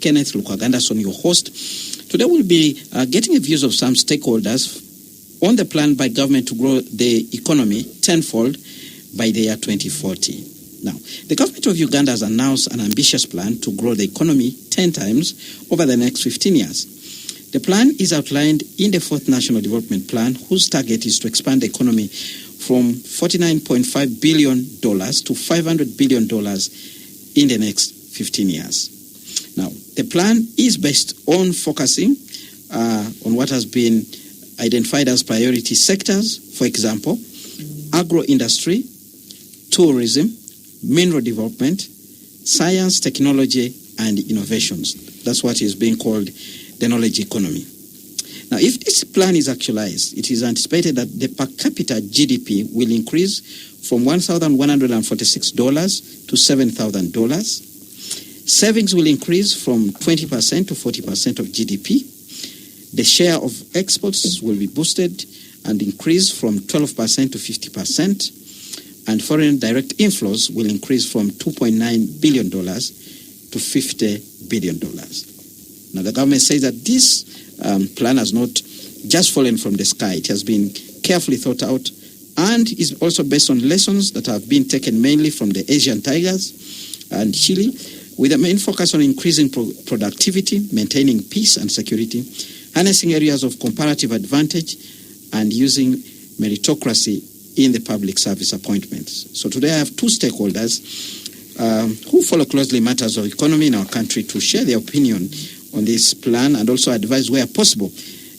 Kenneth Lukwagandason, your host. Today we'll be getting the views of some stakeholders on the plan by government to grow the economy tenfold by the year 2040. Now, the government of Uganda has announced an ambitious plan to grow the economy 10 times over the next 15 years. The plan is outlined in the 4th National Development Plan, whose target is to expand the economy from $49.5 billion to $500 billion in the next 15 years. Now, the plan is based on focusing on what has been identified as priority sectors, for example, agro-industry, tourism, mineral development, science, technology, and innovations. That's what is being called the knowledge economy. Now, if this plan is actualized, it is anticipated that the per capita GDP will increase from $1,146 to $7,000. Savings will increase from 20% to 40% of GDP. The share of exports will be boosted and increase from 12% to 50%. And foreign direct inflows will increase from $2.9 billion to $50 billion. Now, the government says that this plan has not just fallen from the sky. It has been carefully thought out and is also based on lessons that have been taken mainly from the Asian tigers and Chile, with a main focus on increasing productivity, maintaining peace and security, harnessing areas of comparative advantage, and using meritocracy in the public service appointments. So today I have two stakeholders who follow closely matters of economy in our country to share their opinion on this plan and also advise where possible,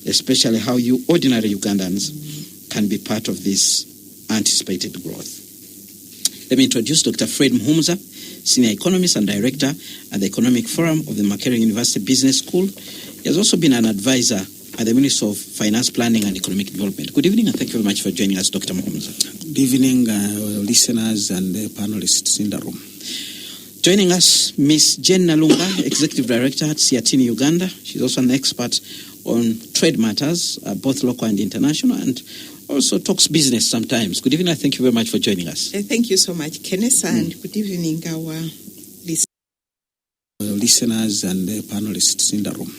especially how you ordinary Ugandans can be part of this anticipated growth. Let me introduce Dr. Fred Muhumuza, Senior Economist and Director at the Economic Forum of the Makerere University Business School. He has also been an advisor at the Ministry of Finance, Planning and Economic Development. Good evening and thank you very much for joining us, Dr. Muhumuza. Good evening, listeners and panelists in the room. Joining us, Ms. Jen Nalunga, Executive Director at Attainable, Uganda. She's also an expert on trade matters, both local and international, and also talks business sometimes. Good evening and thank you very much for joining us. Thank you so much, Kenneth, and good evening, our listeners and panelists in the room.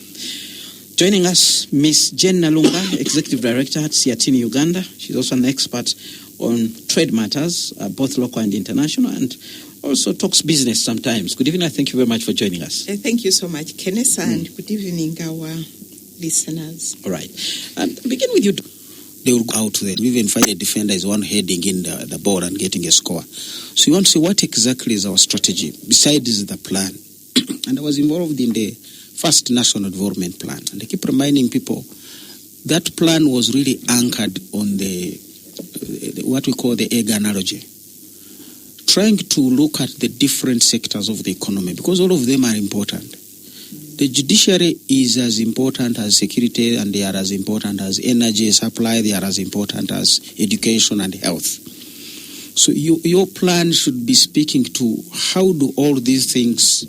Joining us, Ms. Jen Nalunga, Executive Director at Attainable, Uganda. She's also an expert on trade matters, both local and international, and also talks business sometimes. Good evening and thank you very much for joining us. Thank you so much, Kenneth, and good evening, our listeners. All right. And begin with you. They will go out there. We even find a defender is one heading in the ball and getting a score. So you want to see what exactly is our strategy besides the plan. And I was involved in the first National Development Plan. And I keep reminding people that plan was really anchored on the what we call the egg analogy. Trying to look at the different sectors of the economy because all of them are important. The judiciary is as important as security, and they are as important as energy supply, they are as important as education and health. So your plan should be speaking to how do all these things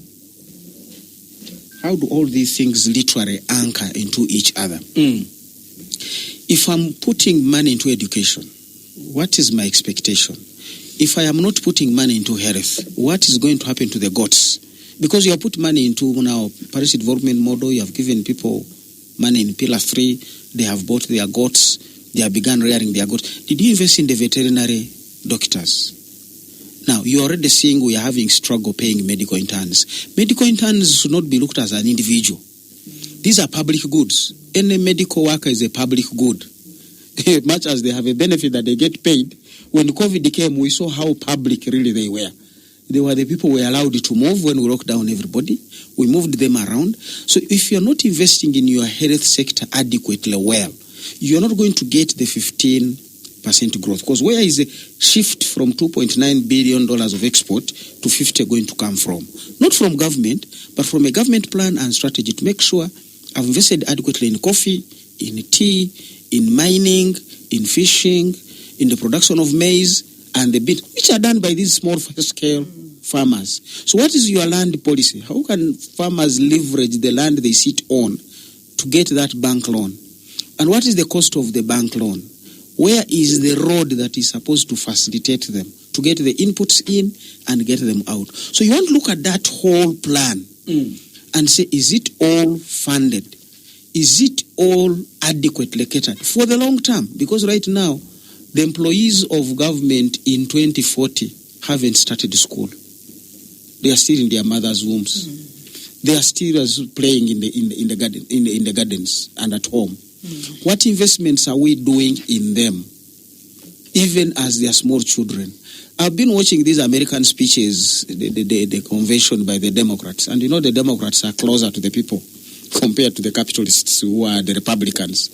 literally anchor into each other. If I'm putting money into education, what is my expectation? If I am not putting money into health, what is going to happen to the goats? Because you have put money into now Paris development model, you have given people money in Pillar 3, they have bought their goats, they have begun rearing their goats. Did you invest in the veterinary doctors? Now, you're already seeing we are having struggle paying medical interns. Medical interns should not be looked at as an individual. These are public goods. Any medical worker is a public good. Much as they have a benefit that they get paid. When COVID came, we saw how public really they were. They were the people we allowed to move when we locked down everybody. We moved them around. So if you're not investing in your health sector adequately well, you're not going to get the 15% growth. Because where is the shift from $2.9 billion of export to 50 going to come from? Not from government, but from a government plan and strategy to make sure I've invested adequately in coffee, in tea, in mining, in fishing, in the production of maize and the beet, which are done by these small-scale farmers. So what is your land policy? How can farmers leverage the land they sit on to get that bank loan? And what is the cost of the bank loan? Where is the road that is supposed to facilitate them to get the inputs in and get them out? So you want to look at that whole plan and say, is it all funded? Is it all adequately catered for the long term? Because right now, the employees of government in 2040 haven't started school. They are still in their mother's wombs. They are still playing in the gardens and at home. What investments are we doing in them, even as they are small children? I've been watching these American speeches, the convention by the Democrats, and the Democrats are closer to the people compared to the capitalists who are the Republicans.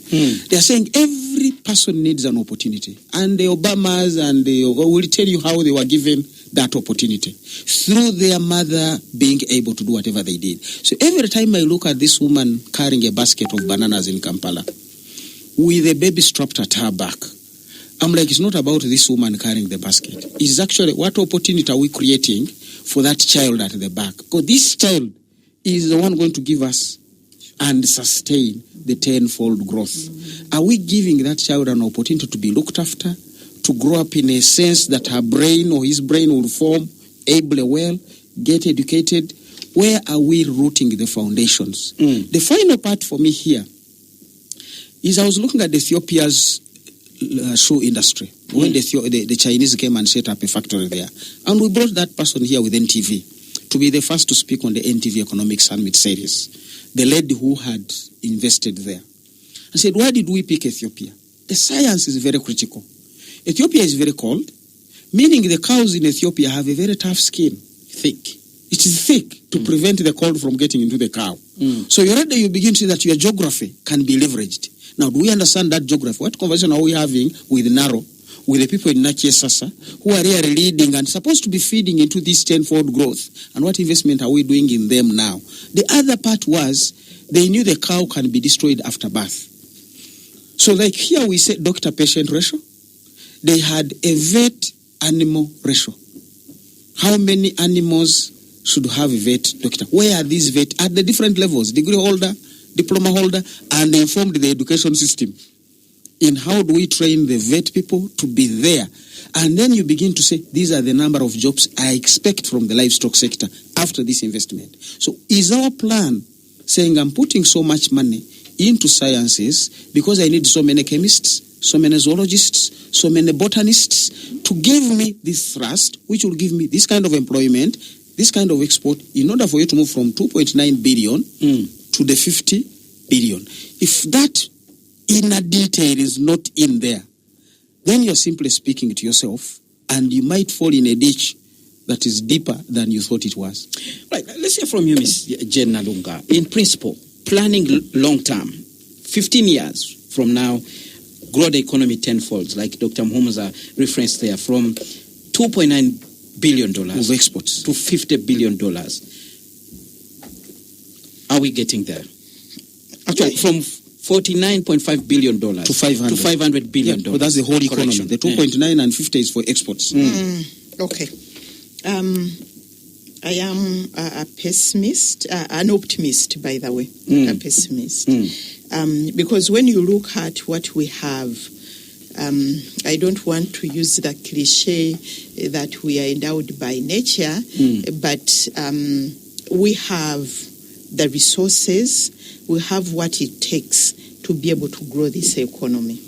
They are saying every person needs an opportunity. And the Obamas and will tell you how they were given that opportunity through their mother being able to do whatever they did. So every time I look at this woman carrying a basket of bananas in Kampala with a baby strapped at her back, I'm like, it's not about this woman carrying the basket. It's actually what opportunity are we creating for that child at the back? Because this child is the one going to give us and sustain the tenfold growth. Are we giving that child an opportunity to be looked after, to grow up in a sense that her brain or his brain will form ably well, get educated? Where are we rooting the foundations? The final part for me here is I was looking at Ethiopia's shoe industry when the Chinese came and set up a factory there. And we brought that person here with NTV to be the first to speak on the NTV Economic Summit series. The lady who had invested there. I said, why did we pick Ethiopia? The science is very critical. Ethiopia is very cold, meaning the cows in Ethiopia have a very tough skin. Thick. It is thick to prevent the cold from getting into the cow. So already you begin to see that your geography can be leveraged. Now, do we understand that geography? What conversation are we having with Naro, with the people in Nachi Sasa, who are really leading and supposed to be feeding into this tenfold growth? And what investment are we doing in them now? The other part was, they knew the cow can be destroyed after birth. So like here we say doctor-patient ratio. They had a vet-animal ratio. How many animals should have a vet doctor? Where are these vet at the different levels? Degree holder, diploma holder, and they informed the education system in how do we train the vet people to be there. And then you begin to say, these are the number of jobs I expect from the livestock sector after this investment. So is our plan saying I'm putting so much money into sciences because I need so many chemists, so many zoologists, so many botanists to give me this thrust, which will give me this kind of employment, this kind of export, in order for you to move from 2.9 billion to the 50 billion. If that inner detail is not in there, then you're simply speaking to yourself, and you might fall in a ditch that is deeper than you thought it was. Right. Let's hear from you, Ms. Jane Nalunga. In principle, planning long term, 15 years from now, grow the economy tenfold, like Dr. Mhumuza referenced there, from $2.9 billion of exports to $50 billion. Are we getting there? Actually, from $49.5 billion to $500 billion. Yeah, well, that's the whole economy. Correction. The 2.9 and 50 is for exports. Okay. I am a pessimist, an optimist, by the way, not a pessimist. Because when you look at what we have, I don't want to use the cliche that we are endowed by nature, but we have the resources, we have what it takes to be able to grow this economy.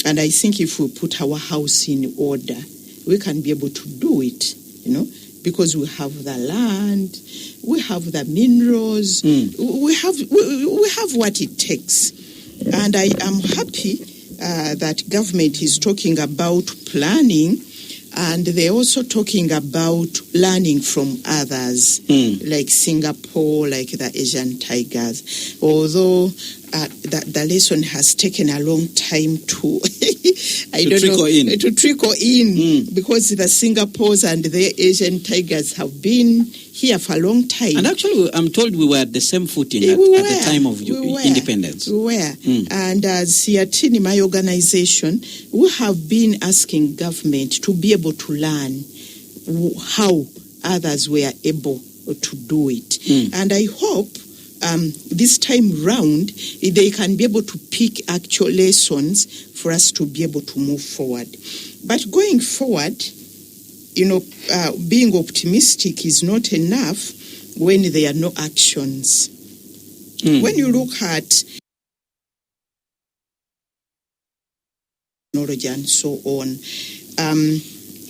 And I think if we put our house in order, we can be able to do it, because we have the land, we have the minerals, we have what it takes. And I am happy that government is talking about planning, and they're also talking about learning from others, like Singapore, like the Asian tigers. Although the lesson has taken a long time to trickle in, because the Singapores and the Asian tigers have been here for a long time. And actually, I'm told we were at the same footing at the time of independence. We were. And as CIATINI, my organization, we have been asking government to be able to learn how others were able to do it. And I hope this time round, they can be able to pick actual lessons for us to be able to move forward. But going forward, being optimistic is not enough. when there are no actions. When you look at technology and so on,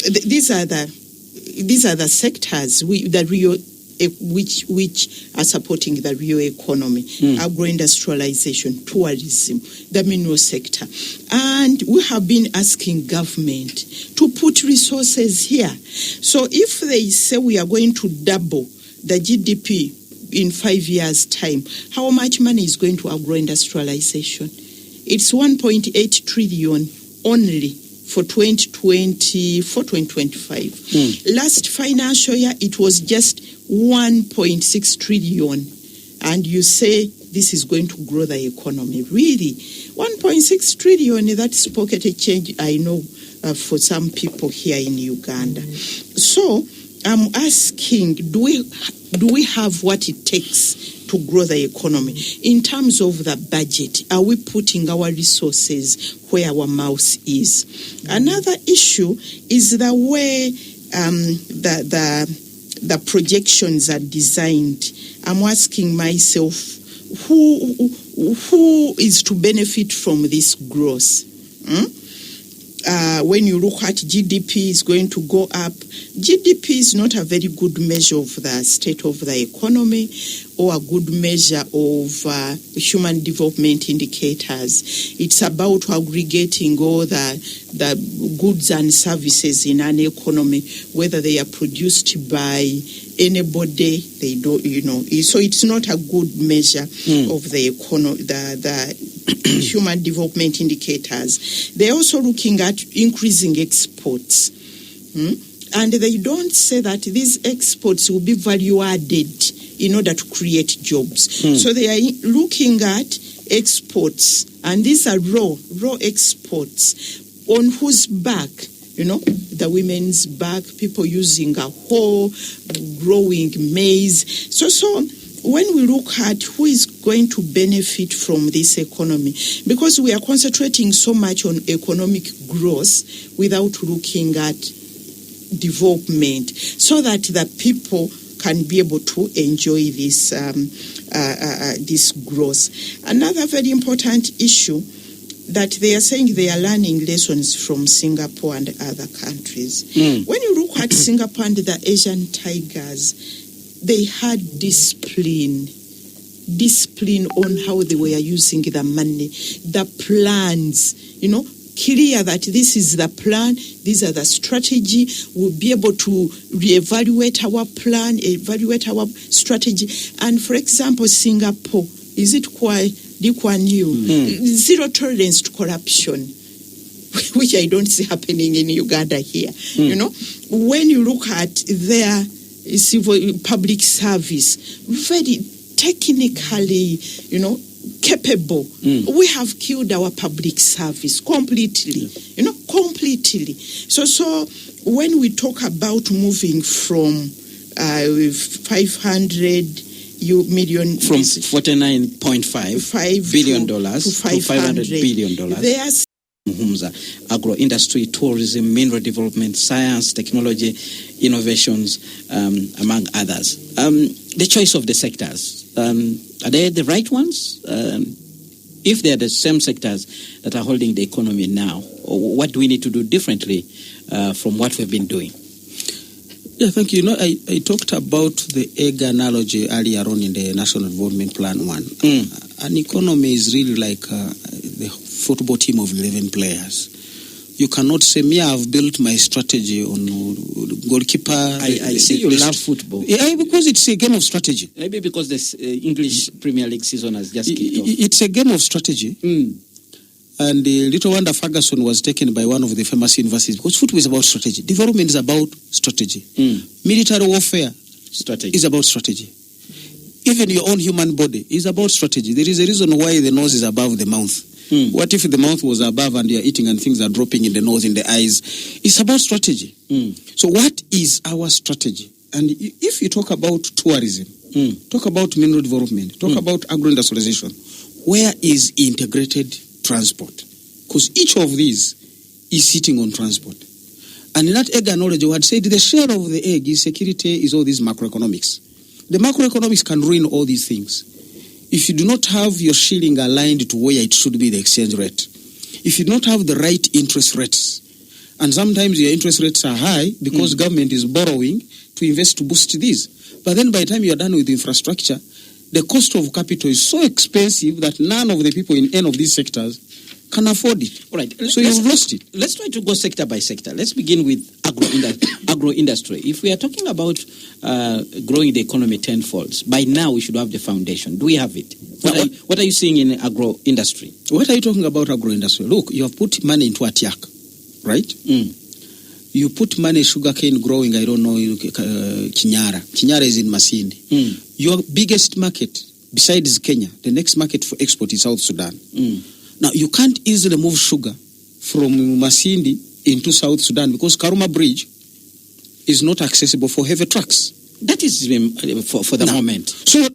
these are the sectors which are supporting the real economy: agro-industrialization, tourism, the mineral sector. And we have been asking government to put resources here. So if they say we are going to double the GDP in 5 years' time, how much money is going to agro-industrialization? It's 1.8 trillion only for 2024-2025. Last financial year, it was just 1.6 trillion. And you say this is going to grow the economy. Really? 1.6 trillion, that's pocket change, I know, for some people here in Uganda. So I'm asking, do we have what it takes to grow the economy? In terms of the budget, are we putting our resources where our mouth is? Another issue is the way the projections are designed. I'm asking myself, who is to benefit from this growth? When you look at GDP is going to go up. GDP is not a very good measure of the state of the economy or a good measure of human development indicators. It's about aggregating all the goods and services in an economy, whether they are produced by anybody, they don't, so it's not a good measure of the economy, the human development indicators. They're also looking at increasing exports. And they don't say that these exports will be value added in order to create jobs. So they are looking at exports, and these are raw exports. On whose back? The women's back, people using a hoe, growing maize. So when we look at who is going to benefit from this economy, because we are concentrating so much on economic growth without looking at development, so that the people can be able to enjoy this this growth. Another very important issue that they are saying they are learning lessons from Singapore and other countries. When you look at Singapore and the Asian tigers, they had discipline on how they were using the money, the plans, clear that this is the plan, these are the strategy. We'll be able to reevaluate our plan, evaluate our strategy. And for example, Singapore, is it quite new? Zero tolerance to corruption, which I don't see happening in Uganda here. When you look at their civil public service, very technically, capable. We have killed our public service completely, completely. So when we talk about moving from 500 million from $49.5 billion to $500 billion. There's agro-industry, tourism, mineral development, science, technology, innovations, among others. The choice of the sectors, are they the right ones? If they are the same sectors that are holding the economy now, what do we need to do differently from what we've been doing? Yeah, thank you. I talked about the egg analogy earlier on in the National Development Plan 1. An economy is really like the football team of 11 players. You cannot say, I've built my strategy on goalkeeper. I see you love football. Yeah, because it's a game of strategy. Maybe because the English Premier League season has just kicked off. It's a game of strategy. And little wonder Ferguson was taken by one of the famous universities, because football is about strategy. Development is about strategy. Military warfare is about strategy. Even your own human body is about strategy. There is a reason why the nose is above the mouth. What if the mouth was above and you're eating and things are dropping in the nose, in the eyes? It's about strategy. So what is our strategy? And if you talk about tourism, talk about mineral development, talk about agro-industrialization, where is integrated transport? Because each of these is sitting on transport. And in that egg analogy, I had said the share of the egg is security, is all these macroeconomics. The macroeconomics can ruin all these things. If you do not have your shilling aligned to where it should be the exchange rate, if you do not have the right interest rates, and sometimes your interest rates are high because government is borrowing to invest to boost these. But then by the time you are done with infrastructure, the cost of capital is so expensive that none of the people in any of these sectors can afford it. All right. So you've lost it. Let's try to go sector by sector. Let's begin with agro-industry. If we are talking about growing the economy tenfold, by now we should have the foundation. Do we have it? What are you seeing in agro-industry? What are you talking about agro-industry? Look, you have put money into Atiak, right? You put money sugarcane growing, I don't know, Kinyara. Kinyara is in Masindi. Your biggest market, besides Kenya, the next market for export is South Sudan. Now, you can't easily move sugar from Masindi into South Sudan because Karuma Bridge is not accessible for heavy trucks. That is for the moment. So,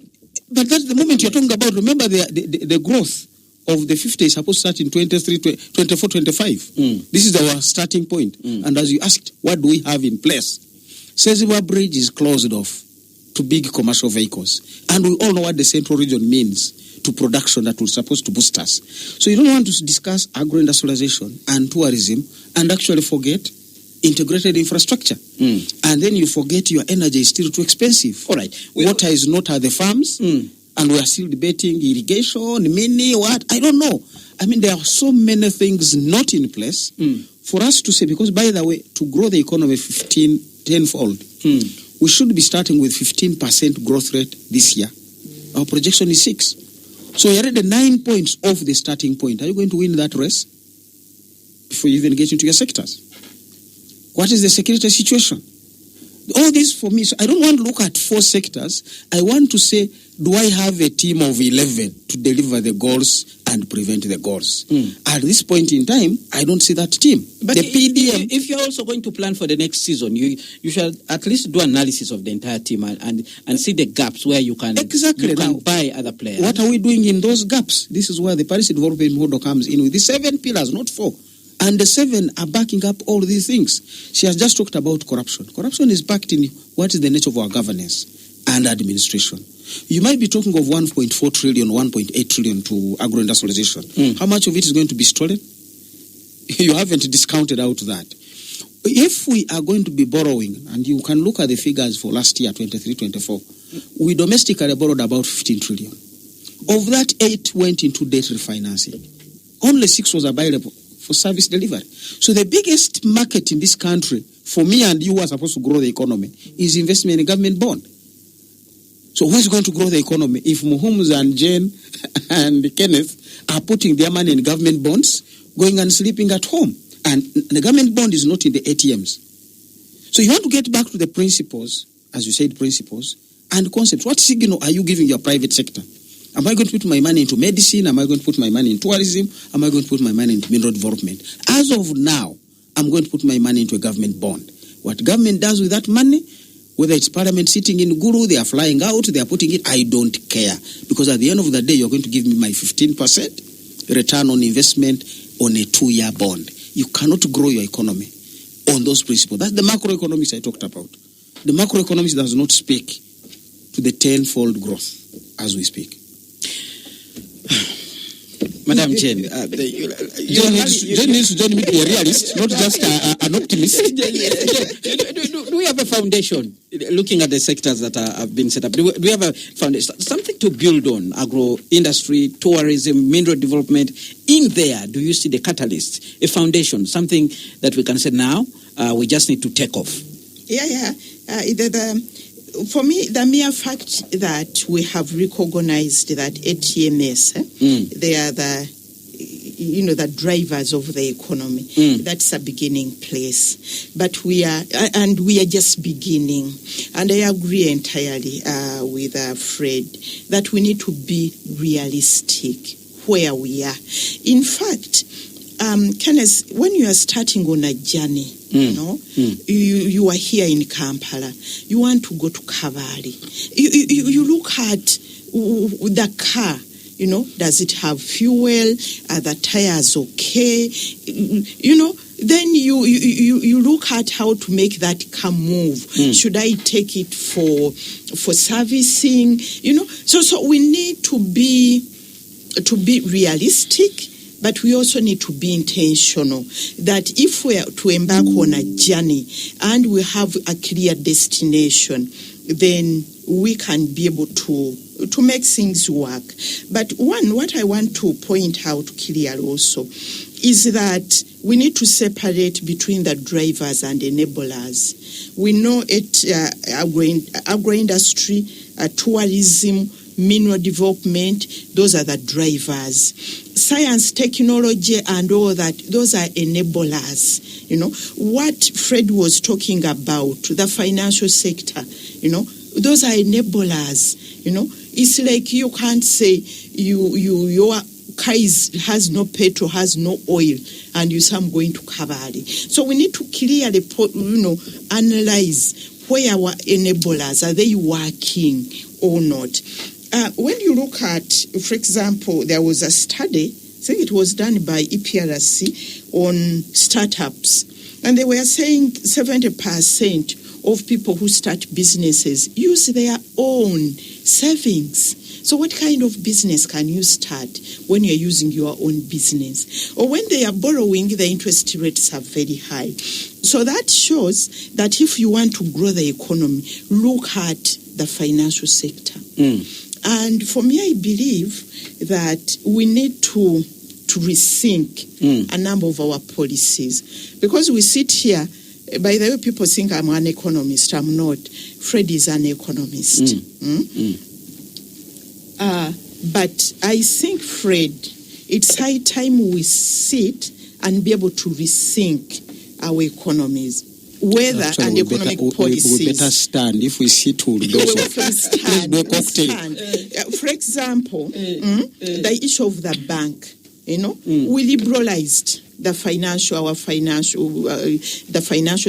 but that's the moment you're talking about. Remember, the growth of the 50 is supposed to start in 23, 24, 25. This is our starting point. And as you asked, what do we have in place? Seziwa Bridge is closed off to big commercial vehicles. And we all know what the central region means to production that was supposed to boost us. So you don't want to discuss agro-industrialization and tourism and actually forget integrated infrastructure. And then you forget your energy is still too expensive. All right. Water is not at the farms. And we are still debating irrigation, mini, what? I don't know. I mean, there are so many things not in place for us to say, because by the way, to grow the economy 10-fold, we should be starting with 15% growth rate this year. Our projection is 6. So you're at the 9 points off the starting point. Are you going to win that race before you even get into your sectors? What is the security situation? All this for me, so I don't want to look at 4 sectors. I want to say, do I have a team of 11 to deliver the goals and prevent the goals? At this point in time, I don't see that team. But the PDM... if you're also going to plan for the next season, you should at least do analysis of the entire team and see the gaps where you can, buy other players. What are we doing in those gaps? This is where the policy development model comes in with the 7 pillars, not 4. And the 7 are backing up all these things. She has just talked about corruption. Corruption is backed in what is the nature of our governance and administration. You might be talking of 1.4 trillion, 1.8 trillion to agro-industrialization. How much of it is going to be stolen? You haven't discounted out that. If we are going to be borrowing, and you can look at the figures for last year, 23-24, we domestically borrowed about 15 trillion. Of that, 8 went into debt refinancing. Only 6 was available for service delivery. So the biggest market in this country, for me and you who are supposed to grow the economy, is investment in government bond. So who is going to grow the economy if Muhum's and Jane and Kenneth are putting their money in government bonds, going and sleeping at home? And the government bond is not in the ATMs. So you want to get back to the principles, as you said, principles and concepts. What signal are you giving your private sector? Am I going to put my money into medicine? Am I going to put my money in tourism? Am I going to put my money into mineral development? As of now, I'm going to put my money into a government bond. What government does with that money, whether it's parliament sitting in Guru, they are flying out, they are putting it, I don't care. Because at the end of the day, you're going to give me my 15% return on investment on a 2-year bond. You cannot grow your economy on those principles. That's the macroeconomics I talked about. The macroeconomics does not speak to the 10-fold growth as we speak. Madam Jane, Jane needs to join me to be a realist, not just an optimist. Do we have a foundation, looking at the sectors that have been set up? Do we have a foundation, something to build on? Agro-industry, tourism, mineral development. In there, do you see the catalyst, a foundation, something that we can say now, we just need to take off? For me, the mere fact that we have recognized that ATMs, they are the drivers of the economy. That's a beginning place. But we are just beginning. And I agree entirely with Fred that we need to be realistic where we are. In fact, Kenneth, when you are starting on a journey, you are here in Kampala, you want to go to Kavari. You look at the car, does it have fuel? Are the tires okay? Then you look at how to make that car move. Should I take it for servicing? So we need to be realistic, but we also need to be intentional. That if we are to embark on a journey and we have a clear destination, then we can be able to make things work. But what I want to point out clearly also is that we need to separate between the drivers and enablers. We know agro-industry, tourism, mineral development, those are the drivers. Science, technology, and all that, those are enablers. What Fred was talking about, the financial sector, those are enablers. It's like you can't say your car has no petrol, has no oil, and you say I'm going to Kabali. So we need to clearly analyze where our enablers, are they working or not? When you look at, for example, there was a study, I think it was done by EPRC on startups, and they were saying 70% of people who start businesses use their own savings. So what kind of business can you start when you're using your own business? Or when they are borrowing, the interest rates are very high. So that shows that if you want to grow the economy, look at the financial sector. And for me, I believe that we need to rethink a number of our policies. Because we sit here, by the way, people think I'm an economist. I'm not. Fred is an economist. But I think, Fred, it's high time we sit and be able to rethink our economies. Weather and economic policies. We better stand. If we sit, we'll do so. Let's do a cocktail. For example, the issue of the bank, we liberalized the financial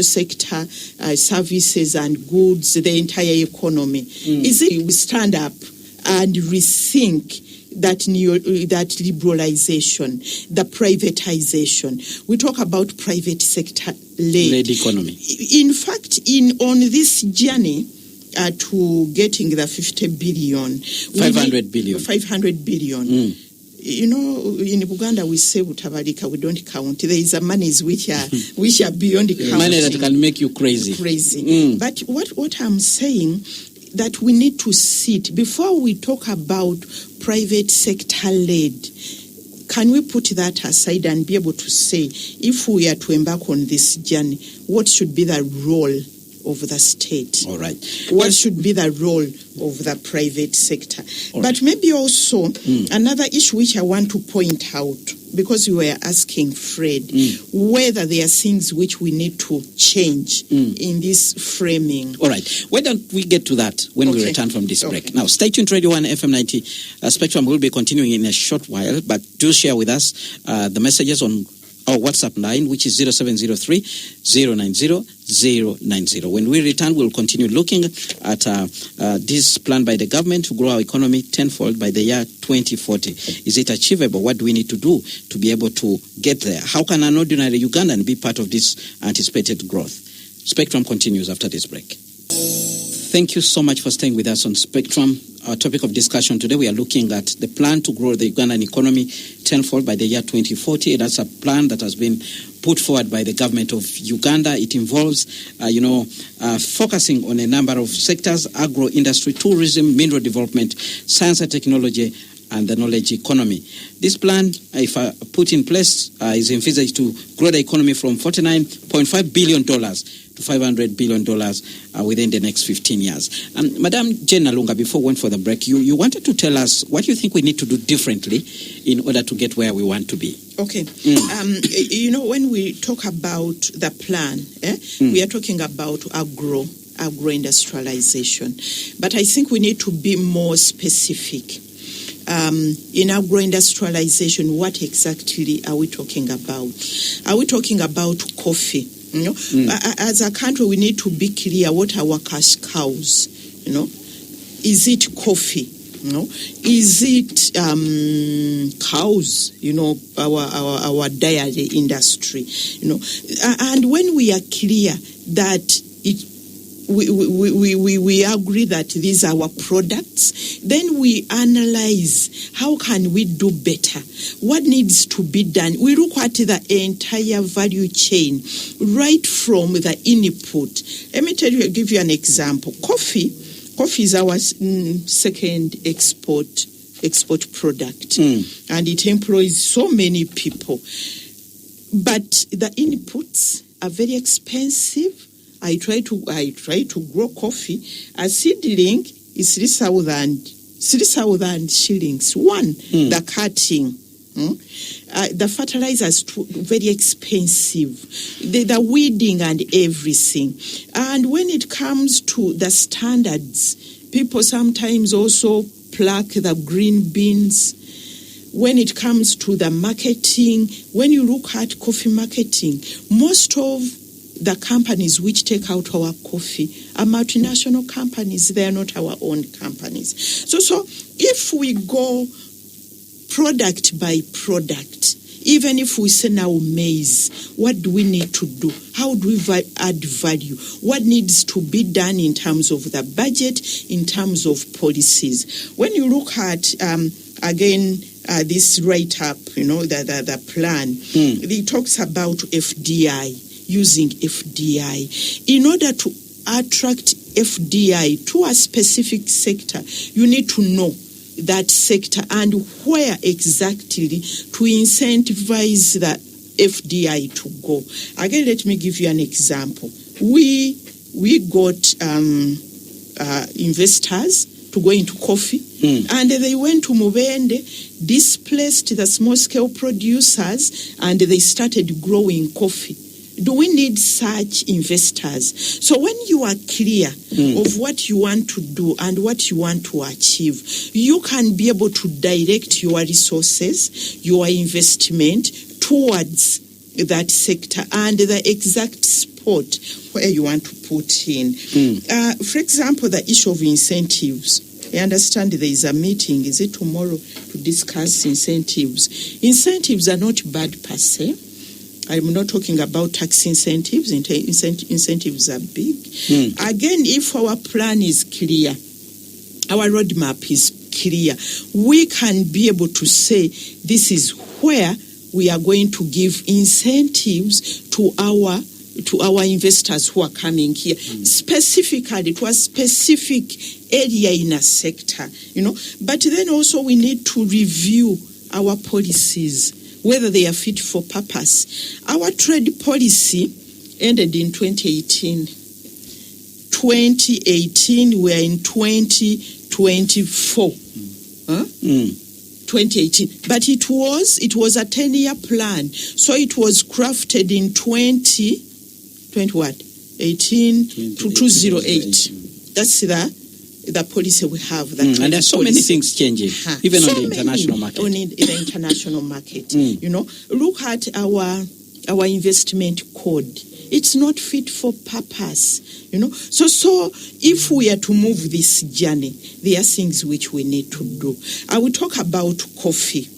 sector, services and goods, the entire economy. Is it we stand up and rethink that liberalization, the privatization? We talk about private sector led economy. In fact, on this journey to getting the 50 billion, 500 billion. 500 billion. In Uganda we say utabalika, we don't count. There is monies which are beyond count. Money that can make you crazy. But what I'm saying, that we need to sit before we talk about private sector led. Can we put that aside and be able to say, if we are to embark on this journey, what should be the role of the state? All right. What should be the role of the private sector? But maybe also another issue which I want to point out, because you were asking, Fred, whether there are things which we need to change in this framing. All right. Why don't we get to that when we return from this break? Now, stay tuned, Radio 1 FM 90 Spectrum will be continuing in a short while, but do share with us the messages on our WhatsApp line, which is 0703-090-090. When we return, we'll continue looking at this plan by the government to grow our economy tenfold by the year 2040. Is it achievable? What do we need to do to be able to get there? How can an ordinary Ugandan be part of this anticipated growth? Spectrum continues after this break. Thank you so much for staying with us on Spectrum. Our topic of discussion today, we are looking at the plan to grow the Ugandan economy tenfold by the year 2040. That's a plan that has been put forward by the government of Uganda. It involves, focusing on a number of sectors: agro-industry, tourism, mineral development, science and technology, and the knowledge economy. This plan, if put in place, is envisaged to grow the economy from $49.5 billion to $500 billion within the next 15 years. Madam Jane Nalunga, before we went for the break, you wanted to tell us what you think we need to do differently in order to get where we want to be. Okay. When we talk about the plan, we are talking about agro-industrialization. But I think we need to be more specific. In agro-industrialization, what exactly are we talking about? Are we talking about coffee? As a country, we need to be clear what are our cash cows. Is it coffee Is it cows? Our dairy industry. And when we are clear that we agree that these are our products, then we analyze how can we do better, what needs to be done. We look at the entire value chain right from the input. Let me give you an example. Coffee is our second export product, and it employs so many people, but the inputs are very expensive. I try to grow coffee. A seedling is 3,000 shillings. The cutting. The fertilizer is very expensive. The weeding and everything. And when it comes to the standards, people sometimes also pluck the green beans. When it comes to the marketing, when you look at coffee marketing, most of the companies which take out our coffee are multinational companies. They are not our own companies. So if we go product by product, even if we say now maize, what do we need to do? How do we add value? What needs to be done in terms of the budget, in terms of policies? When you look at, this write-up, the plan, it talks about FDI. Using FDI. In order to attract FDI to a specific sector, you need to know that sector and where exactly to incentivize the FDI to go. Again, let me give you an example. We got investors to go into coffee, and they went to Mubende, displaced the small-scale producers, and they started growing coffee. Do we need such investors? So when you are clear of what you want to do and what you want to achieve, you can be able to direct your resources, your investment towards that sector and the exact spot where you want to put in. For example, the issue of incentives. I understand there is a meeting, is it tomorrow, to discuss incentives. Incentives are not bad per se. I'm not talking about tax incentives. Incentives are big. Again, if our plan is clear, our roadmap is clear, we can be able to say this is where we are going to give incentives to our investors who are coming here, specifically to a specific area in a sector, But then also we need to review our policies, whether they are fit for purpose. Our trade policy ended in 2018. 2018, we are in 2024. 2018. But it was a 10-year plan. So it was crafted in 18 to 2008. That's the policy we have. And there's so many things changing, even on the international market. On the international market, look at our investment code. It's not fit for purpose, So if we are to move this journey, there are things which we need to do. I will talk about coffee.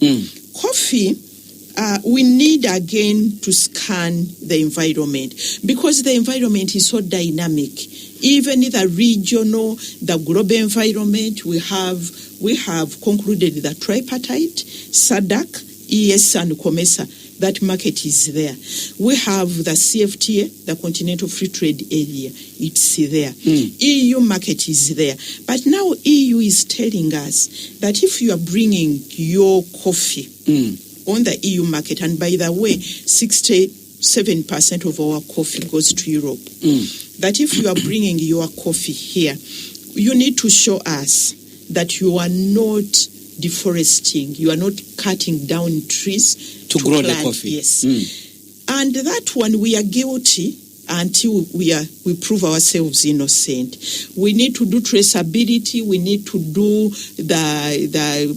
Coffee, we need again to scan the environment because the environment is so dynamic. Even the regional, the global environment, we have concluded the tripartite, SADC, ES, and COMESA. That market is there. We have the CFTA, the Continental Free Trade Area. It's there. EU market is there. But now EU is telling us that if you are bringing your coffee on the EU market, and by the way, 67% of our coffee goes to Europe, that if you are bringing your coffee here, you need to show us that you are not deforesting, you are not cutting down trees to grow plant. The coffee. Yes. And that one we are guilty until we prove ourselves innocent. We need to do traceability. We need to do the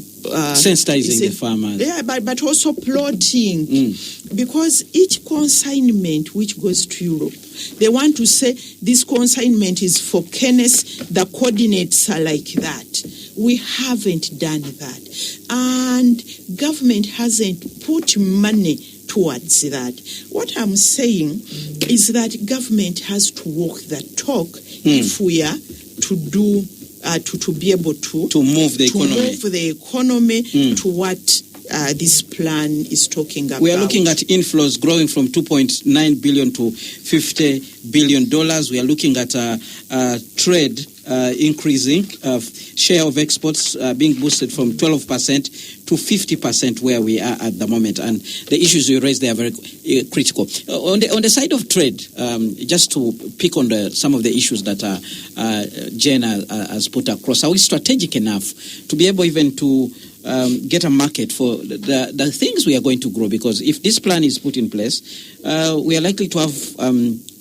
sensitizing the farmers. Yeah, but also plotting, because each consignment which goes to Europe, they want to say this consignment is for Kenneth. The coordinates are like that. We haven't done that. And government hasn't put money towards that. What I'm saying is that government has to walk that talk if we are to do to be able to move the economy to what this plan is talking about. We are looking at inflows growing from $2.9 billion to $50 billion. We are looking at trade increasing, share of exports being boosted from 12% to 50% where we are at the moment. And the issues you raised, they are very critical. On the side of trade, just to pick on some of the issues that Jen has put across, are we strategic enough to be able even to get a market for the things we are going to grow? Because if this plan is put in place, we are likely to have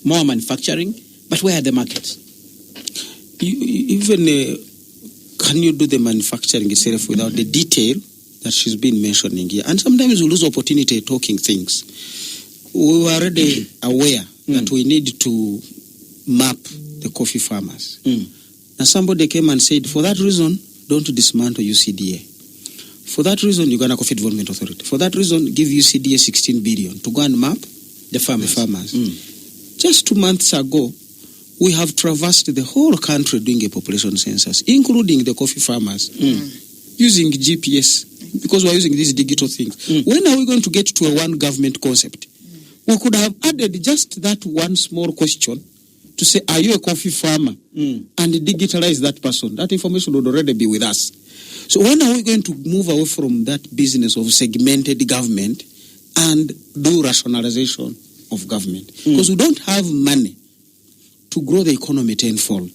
more manufacturing, but where are the markets? Can you do the manufacturing itself without the detail that she's been mentioning here? And sometimes we lose opportunity talking things. We were already aware that we need to map the coffee farmers. Now somebody came and said, for that reason, don't dismantle UCDA. For that reason, Uganda Coffee Development Authority. For that reason, give UCDA 16 billion to go and map the farmers. Just 2 months ago, we have traversed the whole country doing a population census, including the coffee farmers, using GPS, because we're using these digital things. When are we going to get to a one government concept? We could have added just that one small question to say, are you a coffee farmer? And digitalize that person. That information would already be with us. So when are we going to move away from that business of segmented government and do rationalization of government? Because we don't have money to grow the economy tenfold.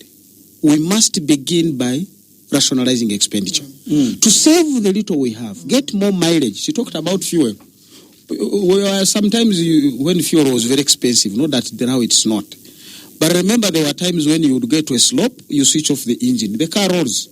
We must begin by rationalizing expenditure. To save the little we have, get more mileage. She talked about fuel. Sometimes when fuel was very expensive, not that now it's not. But remember, there were times when you would get to a slope, you switch off the engine. The car rolls.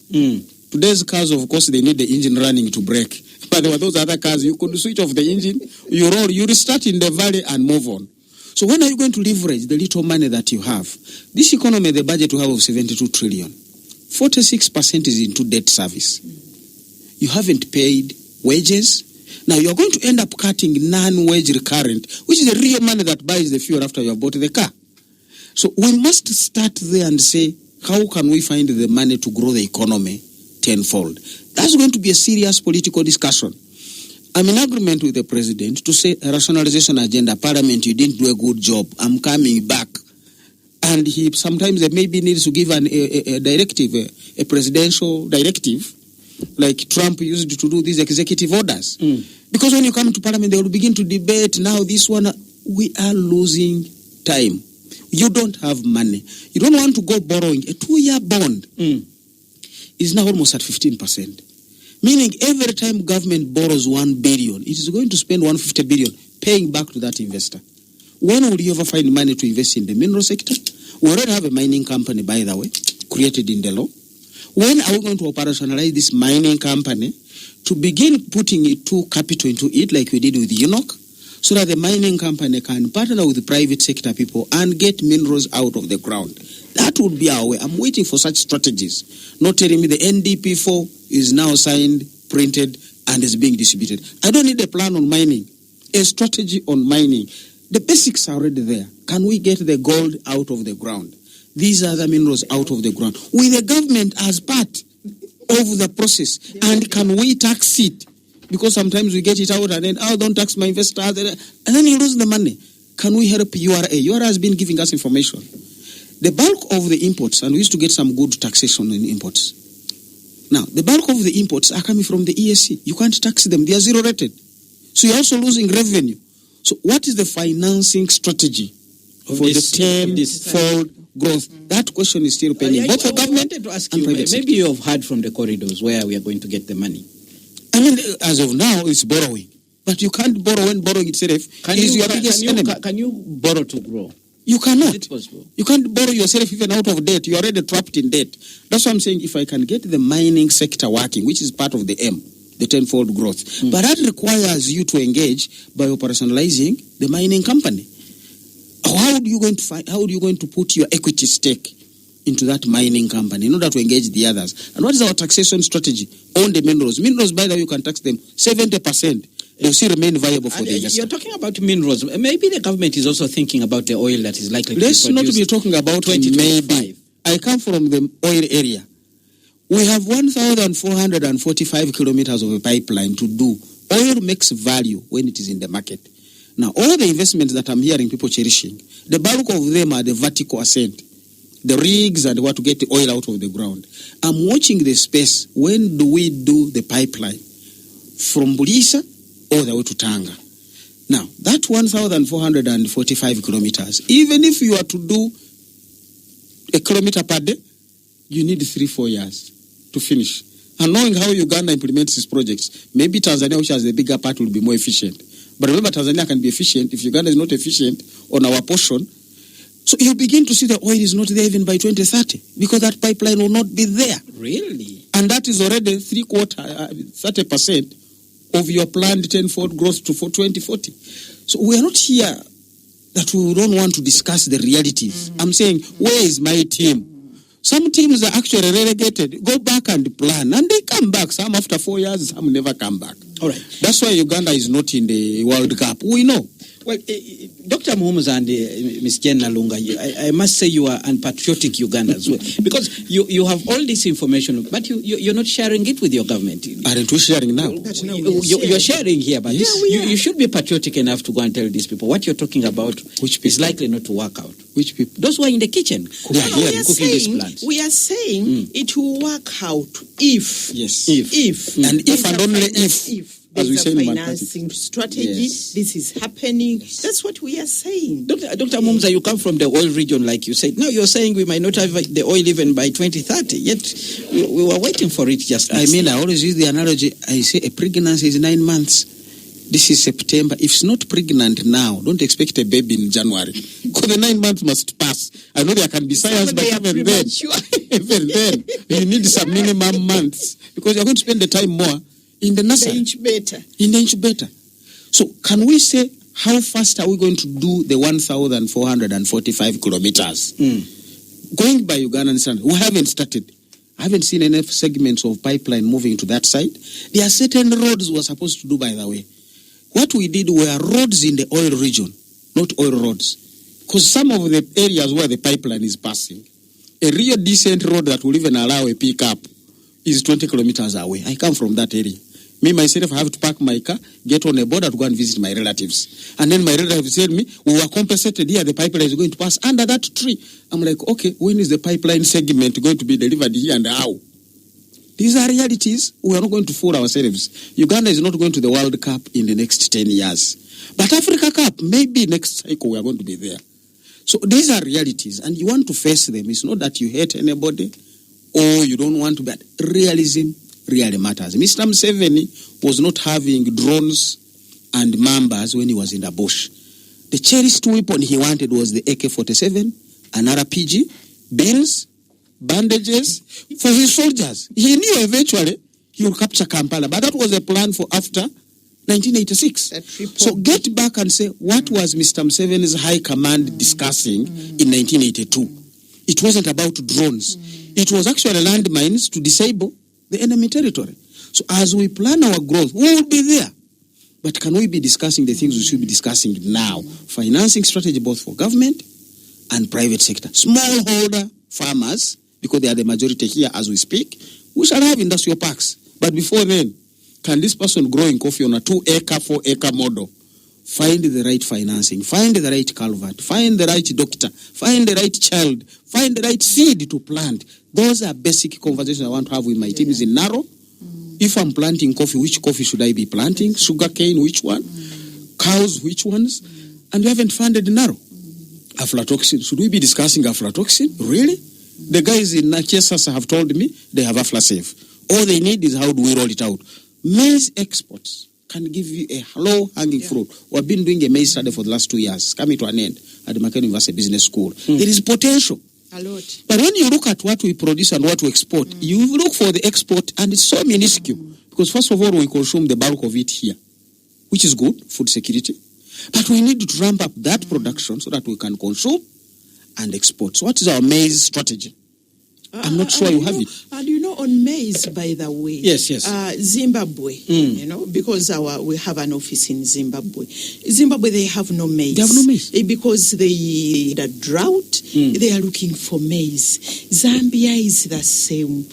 Today's cars, of course, they need the engine running to brake. But there were those other cars, you could switch off the engine, you roll, you restart in the valley and move on. So when are you going to leverage the little money that you have? This economy, the budget we have of 72 trillion, 46% is into debt service. You haven't paid wages. Now you're going to end up cutting non-wage recurrent, which is the real money that buys the fuel after you have bought the car. So we must start there and say, how can we find the money to grow the economy tenfold? That's going to be a serious political discussion. I'm in agreement with the president to say a rationalization agenda. Parliament, you didn't do a good job. I'm coming back. And he sometimes maybe needs to give a directive, a presidential directive, like Trump used to do these executive orders. Because when you come to Parliament, they will begin to debate. Now this one, we are losing time. You don't have money. You don't want to go borrowing. A 2-year bond is now almost at 15%. Meaning every time government borrows 1 billion, it is going to spend 150 billion paying back to that investor. When will you ever find money to invest in the mineral sector? We already have a mining company, by the way, created in the law. When are we going to operationalize this mining company to begin putting capital into it like we did with Enoch, so that the mining company can partner with the private sector people and get minerals out of the ground? That would be our way. I'm waiting for such strategies. Not telling me the NDP4 is now signed, printed, and is being distributed. I don't need a plan on mining, a strategy on mining. The basics are already there. Can we get the gold out of the ground? These are the minerals out of the ground, with the government as part of the process. And can we tax it? Because sometimes we get it out and then, don't tax my investor. And then you lose the money. Can we help URA? URA has been giving us information. The bulk of the imports, and we used to get some good taxation in imports. Now, the bulk of the imports are coming from the ESC. You can't tax them. They are zero rated. So you're also losing revenue. So what is the financing strategy for the tenfold growth? That question is still pending. Both for government and private sector. Maybe you have heard from the corridors where we are going to get the money. I mean, as of now, it's borrowing. But you can't borrow when borrowing itself is your biggest enemy. Can you borrow to grow? You cannot. Is it possible? You can't borrow yourself even out of debt. You're already trapped in debt. That's why I'm saying if I can get the mining sector working, which is part of the M, the tenfold growth. But that requires you to engage by operationalizing the mining company. How are you going to put your equity stake into that mining company in order to engage the others. And what is our taxation strategy on the minerals? Minerals, by the way, you can tax them 70%. They'll still remain viable for the investor. You're talking about minerals. Maybe the government is also thinking about the oil that is likely to be produced. Let's not be talking about maybe. I come from the oil area. We have 1,445 kilometers of a pipeline to do. Oil makes value when it is in the market. Now, all the investments that I'm hearing people cherishing, the bulk of them are the vertical ascent, the rigs and what to get the oil out of the ground. I'm watching the space. When do we do the pipeline from Bulisa all the way to Tanga? Now, that 1,445 kilometers, even if you are to do a kilometer per day, you need 3-4 years to finish. And knowing how Uganda implements these projects, maybe Tanzania, which has the bigger part, will be more efficient. But remember, Tanzania can be efficient if Uganda is not efficient on our portion. So you begin to see the oil is not there even by 2030 because that pipeline will not be there. Really? And that is already 30% of your planned tenfold growth to 2040. So we are not here that we don't want to discuss the realities. Mm-hmm. I'm saying, where is my team? Some teams are actually relegated. Go back and plan. And they come back. Some after 4 years, some never come back. All right. That's why Uganda is not in the World Cup. We know. Well, Dr. Muhumuza and Ms. Jen Nalunga, I must say you are unpatriotic Ugandans. Because you have all this information, but you're not sharing it with your government. Aren't we sharing now? You're sharing here, but yes, you should be patriotic enough to go and tell these people what you're talking about, which is likely not to work out. Which people? Those who are in the kitchen cooking these plants. We are saying it will work out if. Yes. If. And if and only if. As we say in financing strategy, yes. This is happening. That's what we are saying. Dr. Muhumuza, you come from the oil region, like you said. Now you're saying we might not have the oil even by 2030. Yet we were waiting for it just. I always use the analogy. I say a pregnancy is 9 months. This is September. If it's not pregnant now, don't expect a baby in January. Because the 9 months must pass. I know there can be science, but even then, you need some minimum months. Because you're going to spend the time more in the nursery. In the incubator. So can we say how fast are we going to do the 1,445 kilometers? Going by Uganda and we haven't started. I haven't seen enough segments of pipeline moving to that side. There are certain roads we were supposed to do, by the way. What we did were roads in the oil region, not oil roads. Because some of the areas where the pipeline is passing, a real decent road that will even allow a pickup is 20 kilometers away. I come from that area. Me, myself, I have to park my car, get on a border to go and visit my relatives. And then my relatives tell me, we were compensated here, the pipeline is going to pass under that tree. I'm like, okay, when is the pipeline segment going to be delivered here and how? These are realities. We are not going to fool ourselves. Uganda is not going to the World Cup in the next 10 years. But Africa Cup, maybe next cycle we are going to be there. So these are realities, and you want to face them. It's not that you hate anybody or you don't want to, but realism really matters. Mr. Museveni was not having drones and mambas when he was in the bush. The cherished weapon he wanted was the AK-47, an RPG, bills, bandages for his soldiers. He knew eventually he would capture Kampala, but that was a plan for after 1986. So get back and say, what was Mr. Museveni's high command discussing in 1982? It wasn't about drones. It was actually landmines to disable the enemy territory. So as we plan our growth, we will be there. But can we be discussing the things we should be discussing now? Financing strategy both for government and private sector. Smallholder farmers, because they are the majority here as we speak, we shall have industrial parks. But before then, can this person growing coffee on a 2-acre, 4-acre model find the right financing, find the right culvert, find the right doctor, find the right child, find the right seed to plant? Those are basic conversations I want to have with my team. Is in narrow. If I'm planting coffee, which coffee should I be planting? Sugarcane, which one? Cows, which ones? And we haven't funded narrow. Aflatoxin. Should we be discussing aflatoxin? Really? The guys in Nakesasa have told me they have Aflasafe. All they need is how do we roll it out. Maize exports can give you a low-hanging fruit. We've been doing a maize study for the last 2 years, coming to an end at the Makeni University Business School. There is potential. A lot. But when you look at what we produce and what we export, you look for the export and it's so minuscule. Because first of all, we consume the bulk of it here, which is good, food security. But we need to ramp up that production so that we can consume and export. So what is our maize strategy? I'm not sure you have it. And on maize, by the way. Yes. Zimbabwe, because we have an office in Zimbabwe. Zimbabwe, they have no maize. They have no maize. Because the drought, they are looking for maize. Zambia is the same,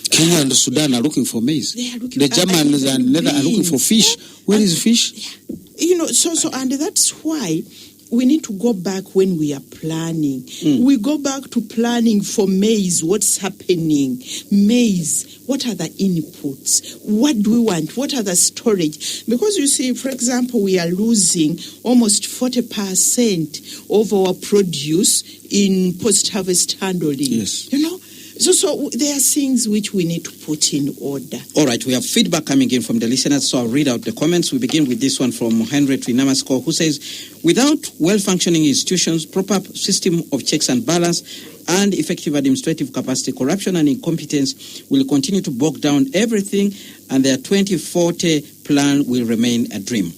Kenya and Sudan are looking for maize. They are looking the Germans and Netherlands are looking for fish. Where is fish? And that's why we need to go back when we are planning. We go back to planning for maize. What's happening? Maize. What are the inputs? What do we want? What are the storage? Because you see, for example, we are losing almost 40% of our produce in post-harvest handling. Yes. So there are things which we need to put in order. All right, we have feedback coming in from the listeners, so I'll read out the comments. We begin with this one from Henry Trinamasko, who says, without well-functioning institutions, proper system of checks and balance, and effective administrative capacity, corruption and incompetence will continue to bog down everything, and their 2040 plan will remain a dream.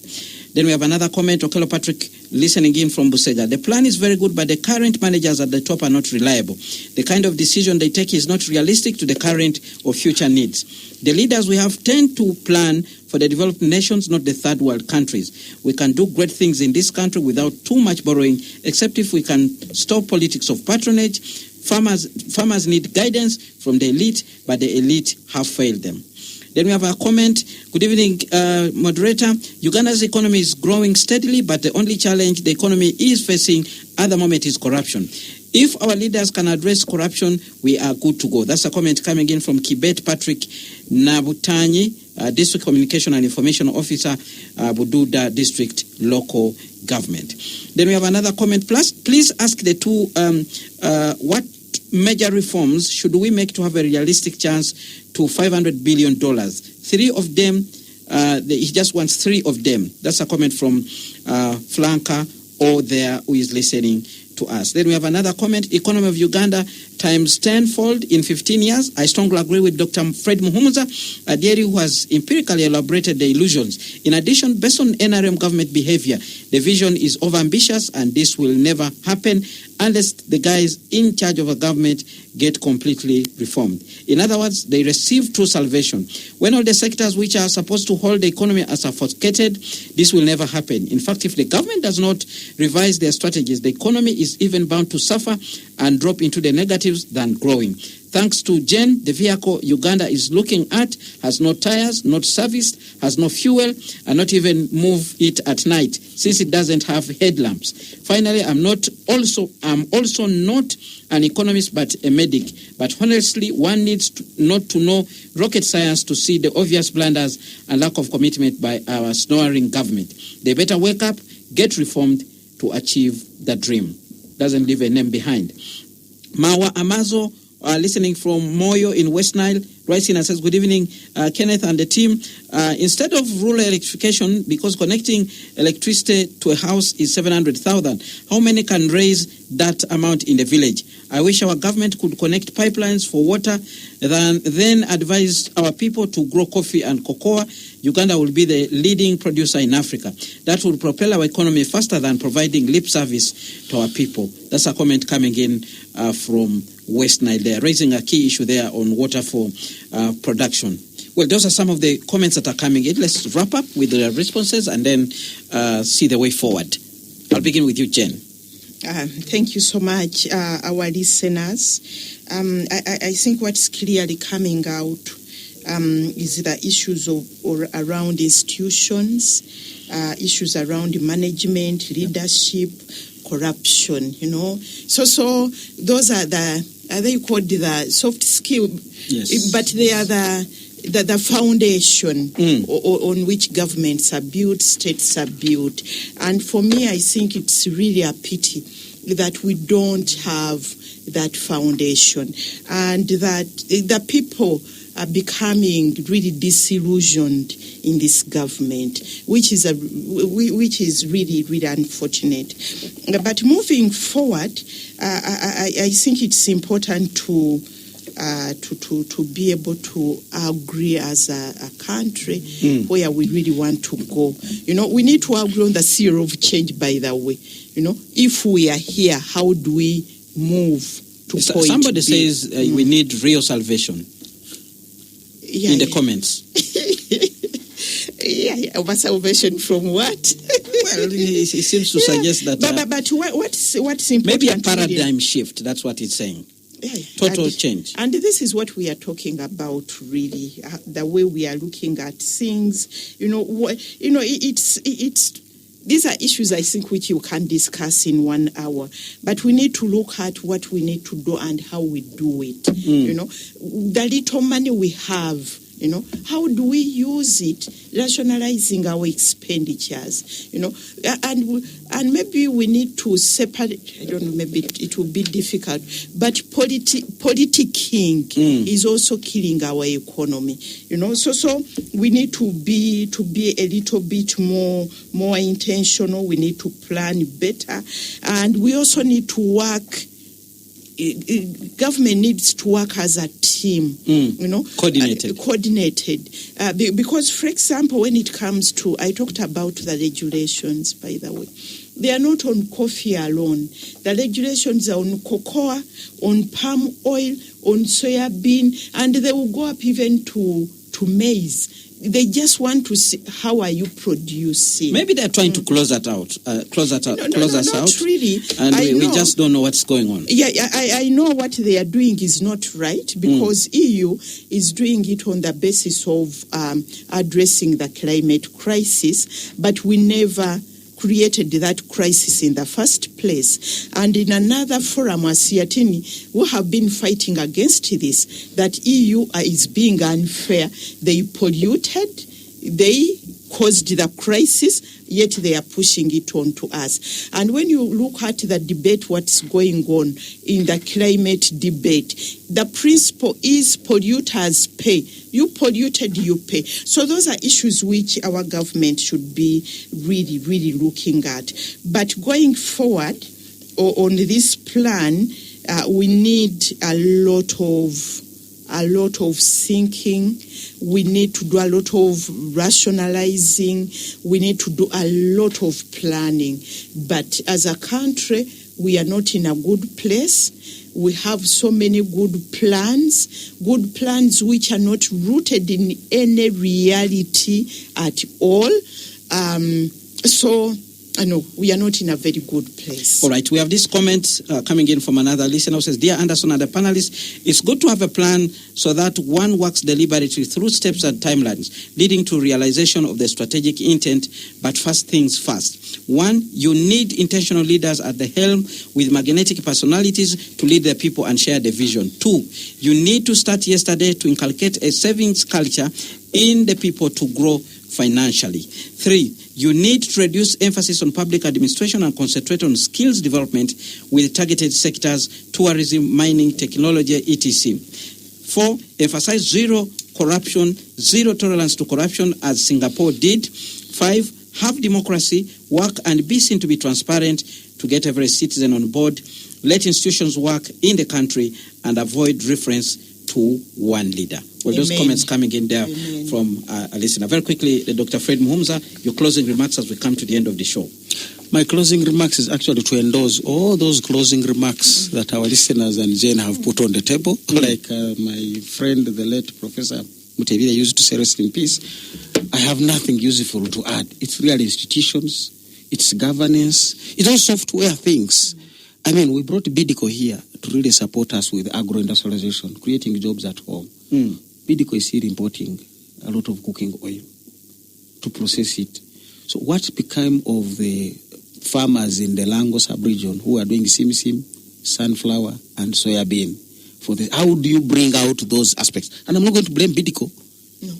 Then we have another comment, Okello Patrick, listening in from Buseja. The plan is very good, but the current managers at the top are not reliable. The kind of decision they take is not realistic to the current or future needs. The leaders we have tend to plan for the developed nations, not the third world countries. We can do great things in this country without too much borrowing, except if we can stop politics of patronage. Farmers need guidance from the elite, but the elite have failed them. Then we have a comment. Good evening, moderator. Uganda's economy is growing steadily, but the only challenge the economy is facing at the moment is corruption. If our leaders can address corruption, we are good to go. That's a comment coming in from Kibet Patrick Nabutanyi, District Communication and Information Officer, Bududa District Local Government. Then we have another comment. Please ask the two, what major reforms should we make to have a realistic chance to $500 billion? Three of them, he just wants three of them. That's a comment from Flanker or there who is listening to us. Then we have another comment, economy of Uganda times 10-fold in 15 years. I strongly agree with Dr. Fred Muhumuza, a dairy who has empirically elaborated the illusions. In addition, based on NRM government behavior, the vision is overambitious and this will never happen unless the guys in charge of a government get completely reformed. In other words, they receive true salvation. When all the sectors which are supposed to hold the economy are suffocated, this will never happen. In fact, if the government does not revise their strategies, the economy is even bound to suffer and drop into the negatives than growing. Thanks to Jen, the vehicle Uganda is looking at has no tires, not serviced, has no fuel, and not even move it at night since it doesn't have headlamps. Finally, I'm also not an economist but a medic. But honestly, one needs not to know rocket science to see the obvious blunders and lack of commitment by our snoring government. They better wake up, get reformed to achieve the dream. Doesn't leave a name behind. Mawa Amazo, listening from Moyo in West Nile, writes in and says, good evening, Kenneth and the team. Instead of rural electrification, because connecting electricity to a house is 700,000, how many can raise that amount in the village? I wish our government could connect pipelines for water, then advise our people to grow coffee and cocoa. Uganda will be the leading producer in Africa. That will propel our economy faster than providing lip service to our people. That's a comment coming in from West Nile. They are raising a key issue there on water for production. Well, those are some of the comments that are coming in. Let's wrap up with the responses and then see the way forward. I'll begin with you, Jen. Thank you so much, our listeners. I think what's clearly coming out is the issues around institutions, issues around management, leadership, corruption, So those are they called the soft skill, yes. But they are the foundation on which governments are built, states are built. And for me, I think it's really a pity that we don't have that foundation and that the people are becoming really disillusioned in this government, which is really, really unfortunate. But moving forward, I think it's important to be able to agree as a country where we really want to go. We need to agree on the theory of change, by the way. If we are here, how do we move point Somebody B. says we need real salvation in the comments. Over salvation from what? Well, he seems to suggest that. But what's important? Maybe a paradigm shift. That's what it's saying. Total change. And this is what we are talking about, really. The way we are looking at things. It's. These are issues, I think, which you can discuss in 1 hour. But we need to look at what we need to do and how we do it. The little money we have, how do we use it? Rationalizing our expenditures, and maybe we need to separate. I don't know, maybe it will be difficult, but politicking is also killing our economy, so we need to be a little bit more intentional. We need to plan better, and we also need to work. Government needs to work as a team, coordinated. Because, for example, when it comes to, I talked about the regulations, by the way, they are not on coffee alone. The regulations are on cocoa, on palm oil, on soya bean, and they will go up even to maize. They just want to see how are you producing. Maybe they're trying to close us out. Not really. And we just don't know what's going on. Yeah, I know what they are doing is not right, because EU is doing it on the basis of addressing the climate crisis, but we never created that crisis in the first place. And in another forum, as Yatini, we have been fighting against this, that EU is being unfair. They polluted, they caused the crisis, yet they are pushing it on to us. And when you look at the debate, what's going on in the climate debate, the principle is polluters pay. You polluted, you pay. So those are issues which our government should be really, really looking at. But going forward, on this plan, we need a lot of thinking. We need to do a lot of rationalizing. We need to do a lot of planning. But as a country, we are not in a good place. We have so many good plans which are not rooted in any reality at all. No, we are not in a very good place. All right, we have this comment coming in from another listener who says, Dear Anderson and the panelists, it's good to have a plan so that one works deliberately through steps and timelines, leading to realization of the strategic intent, but first things first. 1, you need intentional leaders at the helm with magnetic personalities to lead the people and share the vision. 2, you need to start yesterday to inculcate a savings culture in the people to grow financially. 3, you need to reduce emphasis on public administration and concentrate on skills development with targeted sectors, tourism, mining, technology, etc. 4, emphasize zero corruption, zero tolerance to corruption as Singapore did. 5, have democracy, work and be seen to be transparent to get every citizen on board. Let institutions work in the country and avoid reference to one leader. Well, those comments coming in there from a listener. Very quickly, Dr. Fred Muhumza, your closing remarks as we come to the end of the show. My closing remarks is actually to endorse all those closing remarks that our listeners and Jane have put on the table. Like my friend, the late Professor Mutevile used to say, rest in peace. I have nothing useful to add. It's really institutions, it's governance, it's all software things. I mean, we brought BIDICO here to really support us with agro-industrialization, creating jobs at home. BIDICO is here importing a lot of cooking oil to process it. So what became of the farmers in the Lango sub-region who are doing simsim, sunflower, and soya bean? How do you bring out those aspects? And I'm not going to blame BIDICO. No.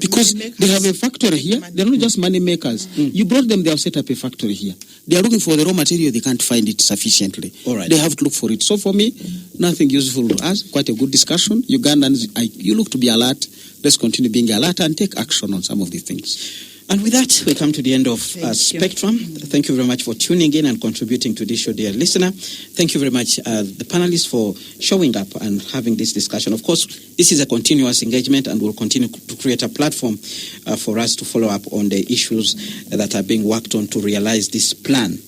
Because they have a factory here. They're not just money makers. You brought them, they have set up a factory here. They are looking for the raw material, they can't find it sufficiently. All right. They have to look for it. So for me, nothing useful to us. Quite a good discussion. Ugandans, you look to be alert. Let's continue being alert and take action on some of these things. And with that, we come to the end of Spectrum. Thank you very much for tuning in and contributing to this show, dear listener. Thank you very much, the panelists, for showing up and having this discussion. Of course, this is a continuous engagement and we'll continue to create a platform for us to follow up on the issues that are being worked on to realize this plan.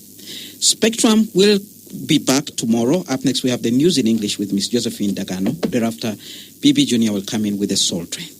Spectrum will be back tomorrow. Up next, we have the news in English with Miss Josephine Dagano. Thereafter, BB Junior will come in with the Soul Train.